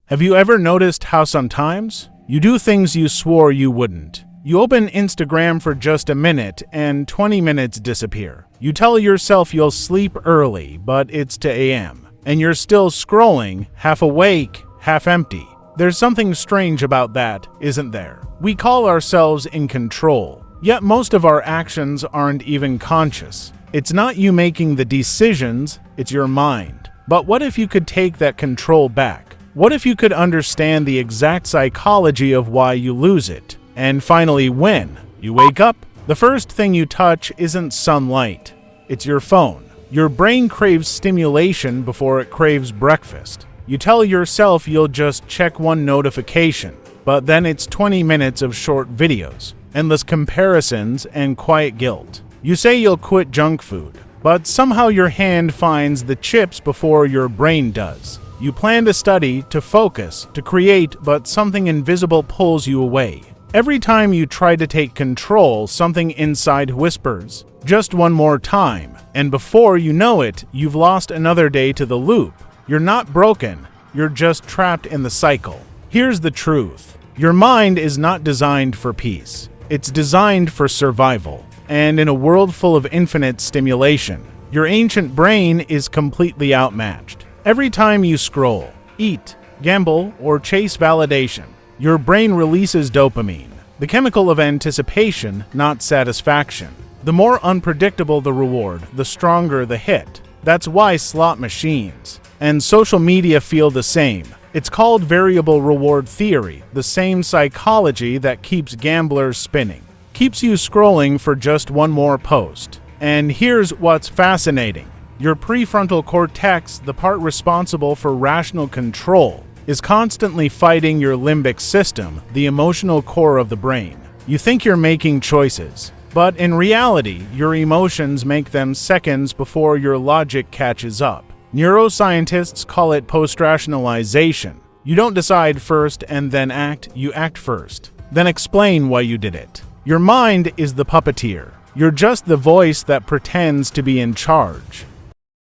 Have you ever noticed how sometimes you do things you swore you wouldn't? You open Instagram for just a minute and 20 minutes disappear. You tell yourself you'll sleep early, but it's 2 a.m. and you're still scrolling, half awake, half empty. There's something strange about that, isn't there? We call ourselves in control, yet most of our actions aren't even conscious. It's not you making the decisions, it's your mind. But what if you could take that control back? What if you could understand the exact psychology of why you lose it? And finally, when you wake up, the first thing you touch isn't sunlight, it's your phone. Your brain craves stimulation before it craves breakfast. You tell yourself you'll just check one notification, but then it's 20 minutes of short videos, endless comparisons, and quiet guilt. You say you'll quit junk food, but somehow your hand finds the chips before your brain does. You plan to study, to focus, to create, but something invisible pulls you away. Every time you try to take control, something inside whispers, "Just one more time," and before you know it, you've lost another day to the loop. You're not broken, you're just trapped in the cycle. Here's the truth. Your mind is not designed for peace. It's designed for survival. And in a world full of infinite stimulation, your ancient brain is completely outmatched. Every time you scroll, eat, gamble, or chase validation, your brain releases dopamine, the chemical of anticipation, not satisfaction. The more unpredictable the reward, the stronger the hit. That's why slot machines and social media feel the same. It's called variable reward theory, the same psychology that keeps gamblers spinning, keeps you scrolling for just one more post. And here's what's fascinating. Your prefrontal cortex, the part responsible for rational control, is constantly fighting your limbic system, the emotional core of the brain. You think you're making choices, but in reality, your emotions make them seconds before your logic catches up. Neuroscientists call it post-rationalization. You don't decide first and then act, you act first, then explain why you did it. Your mind is the puppeteer. You're just the voice that pretends to be in charge.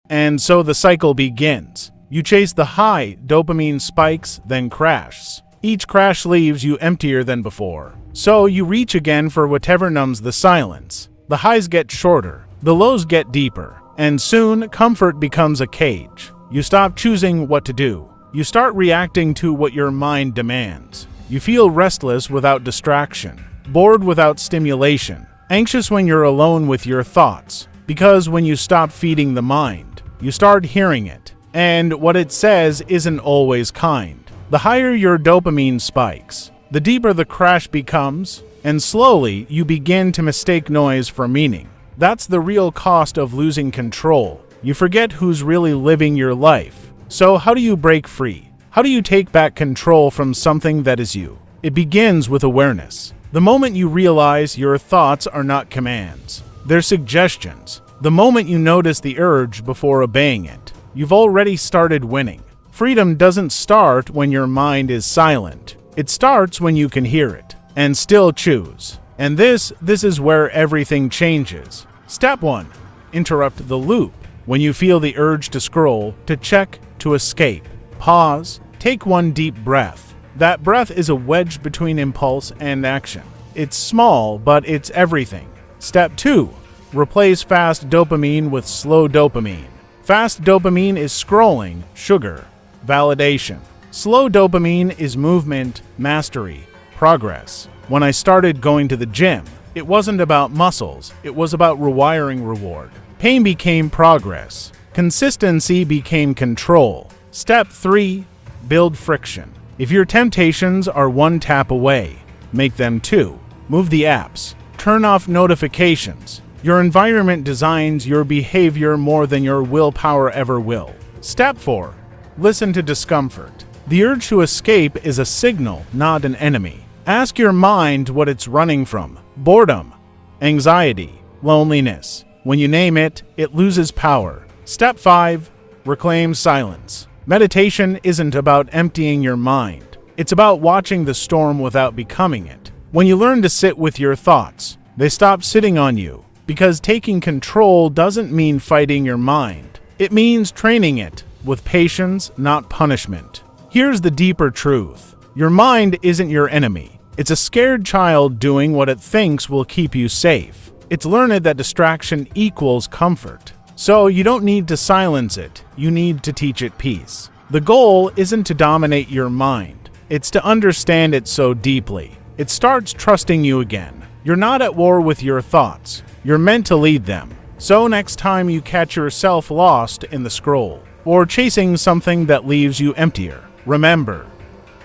And so the cycle begins. You chase the high, dopamine spikes, then crash. Each crash leaves you emptier than before. So you reach again for whatever numbs the silence. The highs get shorter, the lows get deeper, and soon comfort becomes a cage. You stop choosing what to do. You start reacting to what your mind demands. You feel restless without distraction, bored without stimulation, anxious when you're alone with your thoughts. Because when you stop feeding the mind, you start hearing it. And what it says isn't always kind. The higher your dopamine spikes, the deeper the crash becomes, and slowly you begin to mistake noise for meaning. That's the real cost of losing control. You forget who's really living your life. So how do you break free? How do you take back control from something that is you? It begins with awareness. The moment you realize your thoughts are not commands, they're suggestions. The moment you notice the urge before obeying it, you've already started winning. Freedom doesn't start when your mind is silent. It starts when you can hear it and still choose. And this is where everything changes. Step 1. Interrupt the loop. When you feel the urge to scroll, to check, to escape, pause, take one deep breath. That breath is a wedge between impulse and action. It's small, but it's everything. Step 2. Replace fast dopamine with slow dopamine. Fast dopamine is scrolling, sugar, validation. Slow dopamine is movement, mastery, progress. When I started going to the gym, it wasn't about muscles, it was about rewiring reward. Pain became progress. Consistency became control. Step 3. Build friction. If your temptations are one tap away, make them 2. Move the apps. Turn off notifications. Your environment designs your behavior more than your willpower ever will. Step 4. Listen to discomfort. The urge to escape is a signal, not an enemy. Ask your mind what it's running from. Boredom, anxiety, loneliness. When you name it, it loses power. Step 5. Reclaim silence. Meditation isn't about emptying your mind. It's about watching the storm without becoming it. When you learn to sit with your thoughts, they stop sitting on you. Because taking control doesn't mean fighting your mind. It means training it with patience, not punishment. Here's the deeper truth. Your mind isn't your enemy. It's a scared child doing what it thinks will keep you safe. It's learned that distraction equals comfort. So you don't need to silence it, you need to teach it peace. The goal isn't to dominate your mind, it's to understand it so deeply. It starts trusting you again. You're not at war with your thoughts, you're meant to lead them. So next time you catch yourself lost in the scroll, or chasing something that leaves you emptier, remember,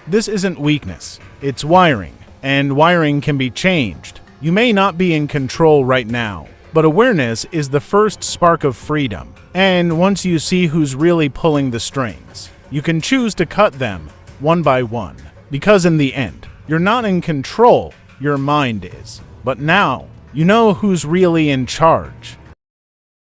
this isn't weakness, it's wiring, and wiring can be changed. You may not be in control right now, but awareness is the first spark of freedom. And once you see who's really pulling the strings, you can choose to cut them one by one. Because in the end, you're not in control, your mind is. But now, you know who's really in charge.